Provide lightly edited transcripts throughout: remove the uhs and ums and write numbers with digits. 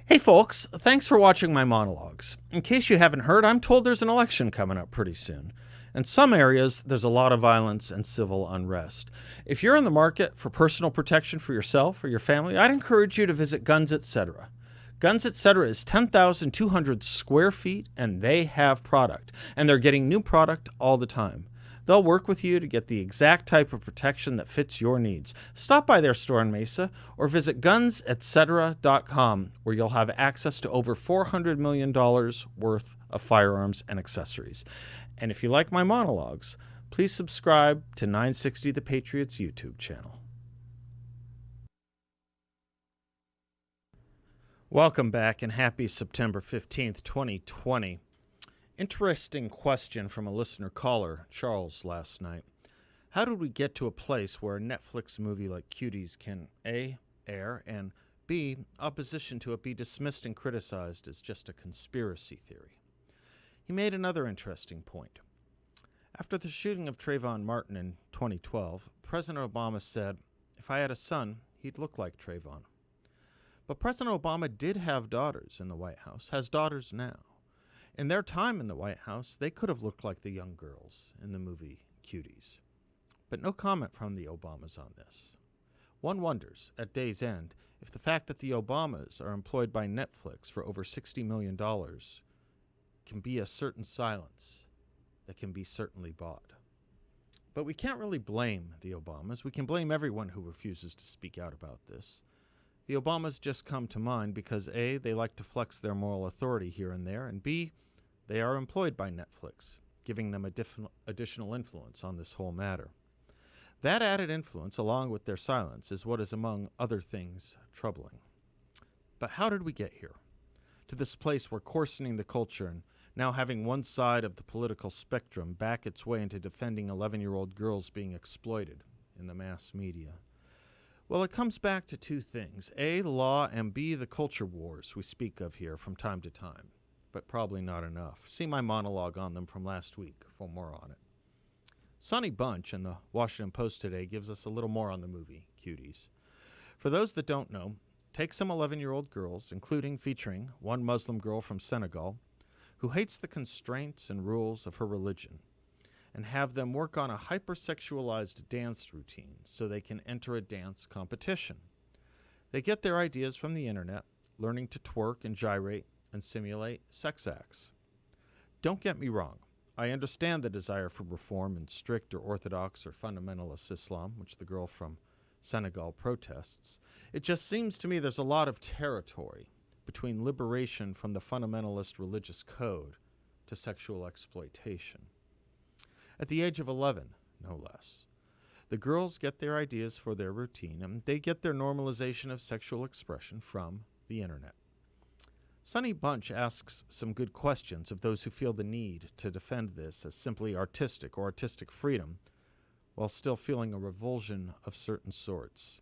Hey folks, thanks for watching my monologues. In case you haven't heard, I'm told there's an election coming up pretty soon. In some areas, there's a lot of violence and civil unrest. If you're in the market for personal protection for yourself or your family, I'd encourage you to visit Guns Etc. Guns Etc. is 10,200 square feet and they have product. And they're getting new product all the time. They'll work with you to get the exact type of protection that fits your needs. Stop by their store in Mesa or visit gunsetcetera.com where you'll have access to over $400 million worth of firearms and accessories. And if you like my monologues, please subscribe to 960 The Patriots YouTube channel. Welcome back and happy September 15th, 2020. Interesting question from a listener caller, Charles, last night. How did we get to a place where a Netflix movie like Cuties can A, air, and B, opposition to it be dismissed and criticized as just a conspiracy theory? He made another interesting point. After the shooting of Trayvon Martin in 2012, President Obama said, "If I had a son, he'd look like Trayvon." But President Obama did have daughters in the White House, has daughters now. In their time in the White House, they could have looked like the young girls in the movie Cuties. But no comment from the Obamas on this. One wonders, at day's end, if the fact that the Obamas are employed by Netflix for over $60 million can be a certain silence that can be certainly bought. But we can't really blame the Obamas. We can blame everyone who refuses to speak out about this. The Obamas just come to mind because A, they like to flex their moral authority here and there, and B, they are employed by Netflix, giving them additional influence on this whole matter. That added influence, along with their silence, is what is, among other things, troubling. But how did we get here? To this place where coarsening the culture and now having one side of the political spectrum back its way into defending 11-year-old girls being exploited in the mass media? Well, it comes back to two things. A, the law, and B, the culture wars we speak of here from time to time. But probably not enough. See my monologue on them from last week for more on it. Sonny Bunch in the Washington Post today gives us a little more on the movie, Cuties. For those that don't know, take some 11-year-old girls, featuring one Muslim girl from Senegal, who hates the constraints and rules of her religion, and have them work on a hypersexualized dance routine so they can enter a dance competition. They get their ideas from the internet, learning to twerk and gyrate and simulate sex acts. Don't get me wrong. I understand the desire for reform in strict or orthodox or fundamentalist Islam, which the girl from Senegal protests. It just seems to me there's a lot of territory between liberation from the fundamentalist religious code to sexual exploitation. At the age of 11, no less. The girls get their ideas for their routine, and they get their normalization of sexual expression from the internet. Sonny Bunch asks some good questions of those who feel the need to defend this as simply artistic or artistic freedom, while still feeling a revulsion of certain sorts.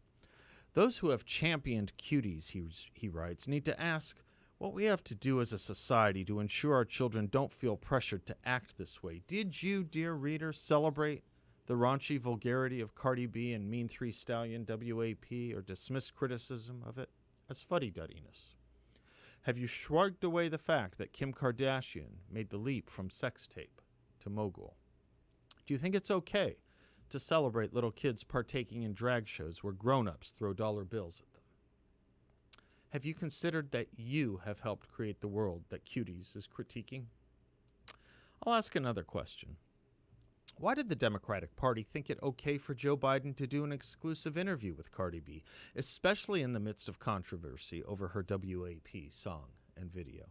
Those who have championed Cuties, he writes, need to ask what we have to do as a society to ensure our children don't feel pressured to act this way. Did you, dear reader, celebrate the raunchy vulgarity of Cardi B and Mean Three Stallion WAP or dismiss criticism of it as fuddy-duddiness? Have you shrugged away the fact that Kim Kardashian made the leap from sex tape to mogul? Do you think it's okay to celebrate little kids partaking in drag shows where grown-ups throw dollar bills at them? Have you considered that you have helped create the world that Cuties is critiquing? I'll ask another question. Why did the Democratic Party think it okay for Joe Biden to do an exclusive interview with Cardi B, especially in the midst of controversy over her WAP song and video?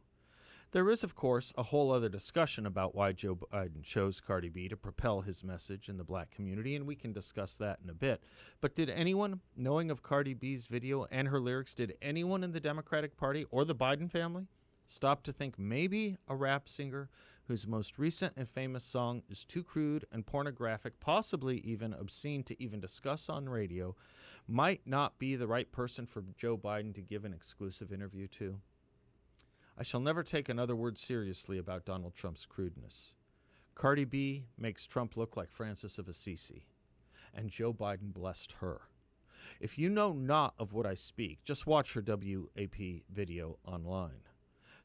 There is, of course, a whole other discussion about why Joe Biden chose Cardi B to propel his message in the black community, and we can discuss that in a bit. But did anyone, knowing of Cardi B's video and her lyrics, did anyone in the Democratic Party or the Biden family stop to think maybe a rap singer whose most recent and famous song is too crude and pornographic, possibly even obscene to even discuss on radio, might not be the right person for Joe Biden to give an exclusive interview to? I shall never take another word seriously about Donald Trump's crudeness. Cardi B makes Trump look like Francis of Assisi, and Joe Biden blessed her. If you know not of what I speak, just watch her WAP video online.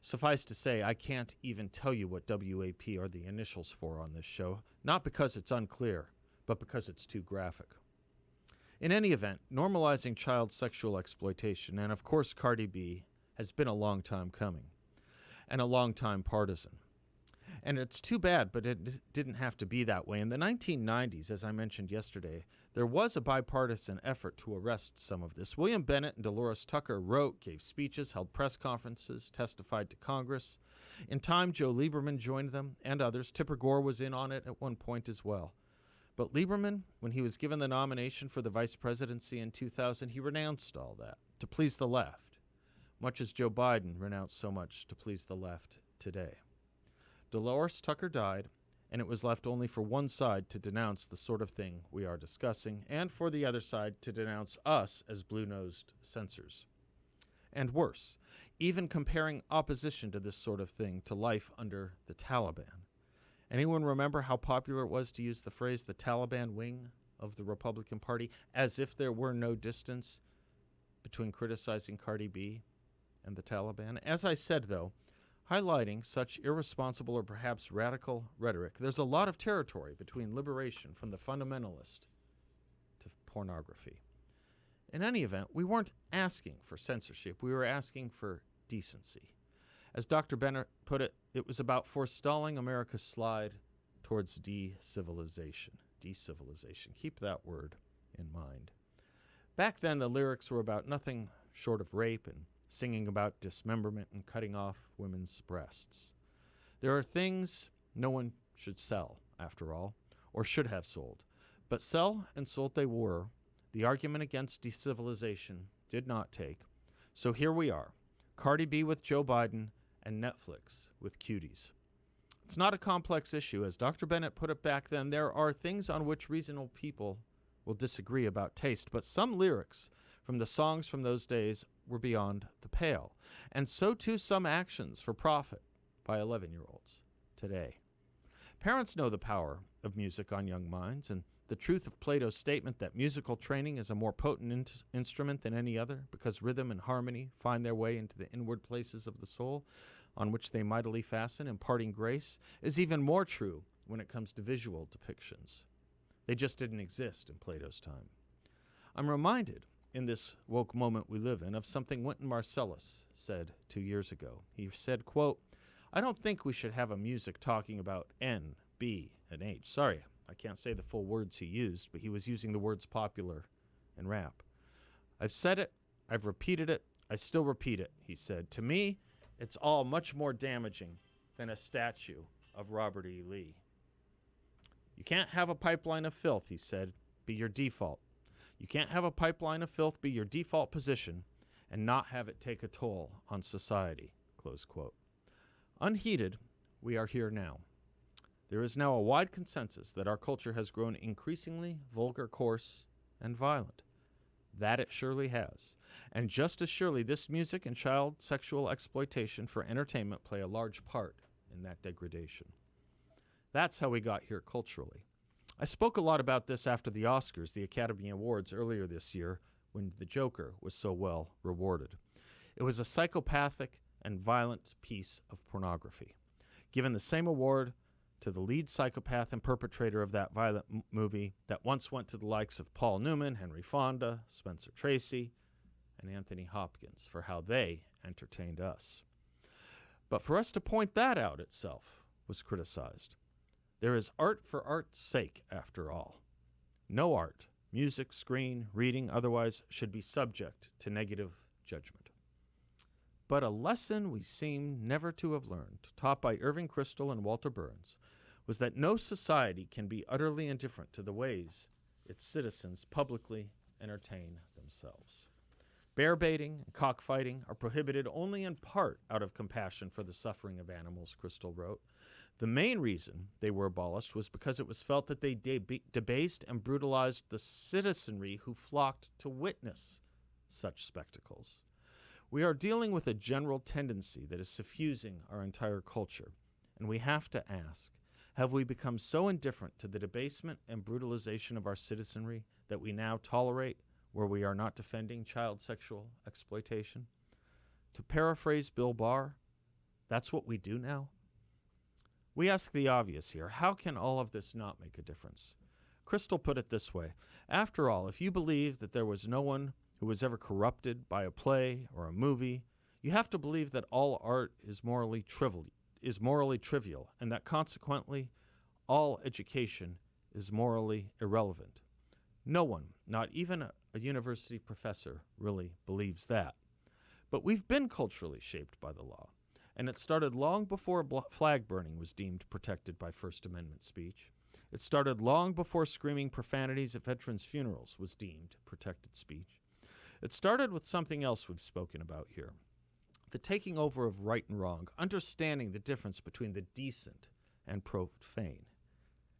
Suffice to say, I can't even tell you what WAP are the initials for on this show, not because it's unclear, but because it's too graphic. In any event, normalizing child sexual exploitation, and of course Cardi B, has been a long time coming, and a long time partisan. And it's too bad, but it didn't have to be that way. In the 1990s, as I mentioned yesterday, there was a bipartisan effort to arrest some of this. William Bennett and Dolores Tucker wrote, gave speeches, held press conferences, testified to Congress. In time, Joe Lieberman joined them and others. Tipper Gore was in on it at one point as well. But Lieberman, when he was given the nomination for the vice presidency in 2000, he renounced all that to please the left, much as Joe Biden renounced so much to please the left today. Dolores Tucker died, and it was left only for one side to denounce the sort of thing we are discussing, and for the other side to denounce us as blue-nosed censors. And worse, even comparing opposition to this sort of thing to life under the Taliban. Anyone remember how popular it was to use the phrase the Taliban wing of the Republican Party, as if there were no distance between criticizing Cardi B and the Taliban? As I said, though, highlighting such irresponsible or perhaps radical rhetoric, there's a lot of territory between liberation from the fundamentalist to pornography. In any event, we weren't asking for censorship. We were asking for decency. As Dr. Bennett put it, it was about forestalling America's slide towards de-civilization. De-civilization. Keep that word in mind. Back then, the lyrics were about nothing short of rape and singing about dismemberment and cutting off women's breasts. There are things no one should sell, after all, or should have sold. But sell and sold they were. The argument against deciviliization did not take. So here we are, Cardi B with Joe Biden and Netflix with Cuties. It's not a complex issue. As Dr. Bennett put it back then, there are things on which reasonable people will disagree about taste, but some lyrics from the songs from those days were beyond the pale, and so too some actions for profit by 11-year-olds today. Parents know the power of music on young minds, and the truth of Plato's statement that musical training is a more potent instrument than any other because rhythm and harmony find their way into the inward places of the soul on which they mightily fasten, imparting grace, is even more true when it comes to visual depictions. They just didn't exist in Plato's time. I'm reminded in this woke moment we live in of something Wynton Marsalis said 2 years ago. He said, quote, "I don't think we should have a music talking about N, B, and H." Sorry, I can't say the full words he used, but he was using the words popular and rap. "I've said it, I've repeated it, I still repeat it," he said. "To me, it's all much more damaging than a statue of Robert E. Lee." You can't have a pipeline of filth, he said, be your default. You can't have a pipeline of filth be your default position and not have it take a toll on society, close quote. Unheeded, we are here now. There is now a wide consensus that our culture has grown increasingly vulgar, coarse, and violent. That it surely has. And just as surely, this music and child sexual exploitation for entertainment play a large part in that degradation. That's how we got here culturally. I spoke a lot about this after the Oscars, the Academy Awards, earlier this year, when The Joker was so well rewarded. It was a psychopathic and violent piece of pornography. Given the same award to the lead psychopath and perpetrator of that violent movie that once went to the likes of Paul Newman, Henry Fonda, Spencer Tracy, and Anthony Hopkins for how they entertained us. But for us to point that out itself was criticized. There is art for art's sake, after all. No art, music, screen, reading, otherwise, should be subject to negative judgment. But a lesson we seem never to have learned, taught by Irving Kristol and Walter Burns, was that no society can be utterly indifferent to the ways its citizens publicly entertain themselves. Bear baiting and cockfighting are prohibited only in part out of compassion for the suffering of animals, Kristol wrote. The main reason they were abolished was because it was felt that they debased and brutalized the citizenry who flocked to witness such spectacles. We are dealing with a general tendency that is suffusing our entire culture, and we have to ask, have we become so indifferent to the debasement and brutalization of our citizenry that we now tolerate where we are not defending child sexual exploitation? To paraphrase Bill Barr, that's what we do now? We ask the obvious here. How can all of this not make a difference? Crystal put it this way. After all, if you believe that there was no one who was ever corrupted by a play or a movie, you have to believe that all art is morally trivial, and that consequently all education is morally irrelevant. No one, not even a university professor, really believes that. But we've been culturally shaped by the law, and it started long before flag burning was deemed protected by First Amendment speech. It started long before screaming profanities at veterans' funerals was deemed protected speech. It started with something else we've spoken about here. The taking over of right and wrong, understanding the difference between the decent and profane.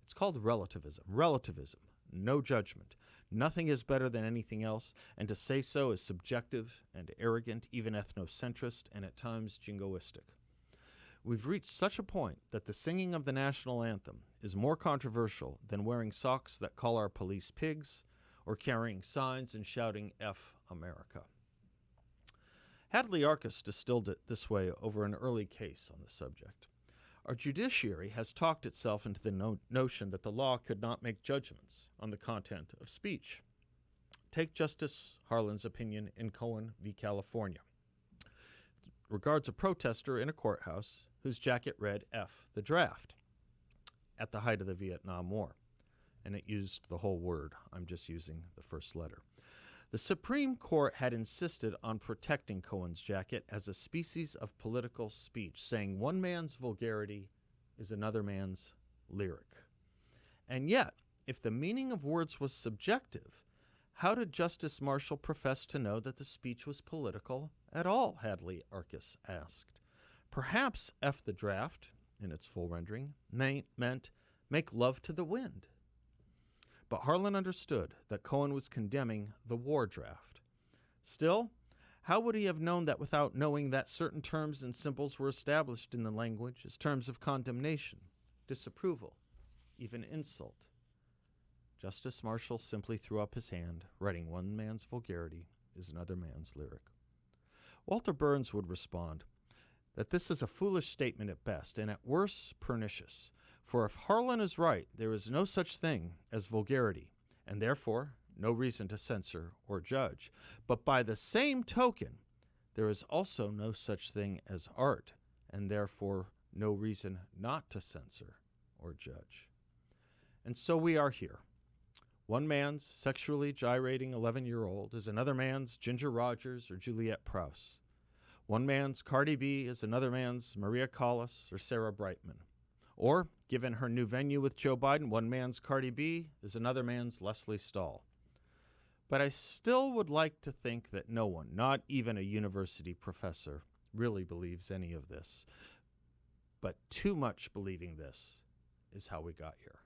It's called relativism. Relativism, no judgment. Nothing is better than anything else, and to say so is subjective and arrogant, even ethnocentrist, and at times jingoistic. We've reached such a point that the singing of the national anthem is more controversial than wearing socks that call our police pigs or carrying signs and shouting F America. Hadley Arcus distilled it this way over an early case on the subject. Our judiciary has talked itself into the notion that the law could not make judgments on the content of speech. Take Justice Harlan's opinion in Cohen v. California. Regards a protester in a courthouse whose jacket read F the draft at the height of the Vietnam War. And it used the whole word. I'm just using the first letter. The Supreme Court had insisted on protecting Cohen's jacket as a species of political speech, saying one man's vulgarity is another man's lyric. And yet, if the meaning of words was subjective, how did Justice Marshall profess to know that the speech was political at all, Hadley Arcus asked. Perhaps F the draft, in its full rendering, meant make love to the wind. But Harlan understood that Cohen was condemning the war draft. Still, how would he have known that without knowing that certain terms and symbols were established in the language as terms of condemnation, disapproval, even insult? Justice Marshall simply threw up his hand, writing one man's vulgarity is another man's lyric. Walter Burns would respond that this is a foolish statement at best, and at worst, pernicious. For if Harlan is right, there is no such thing as vulgarity, and therefore no reason to censor or judge. But by the same token, there is also no such thing as art, and therefore no reason not to censor or judge. And so we are here. One man's sexually gyrating 11-year-old is another man's Ginger Rogers or Juliette Prowse. One man's Cardi B is another man's Maria Callas or Sarah Brightman. Or, given her new venue with Joe Biden, one man's Cardi B is another man's Leslie Stahl. But I still would like to think that no one, not even a university professor, really believes any of this. But too much believing this is how we got here.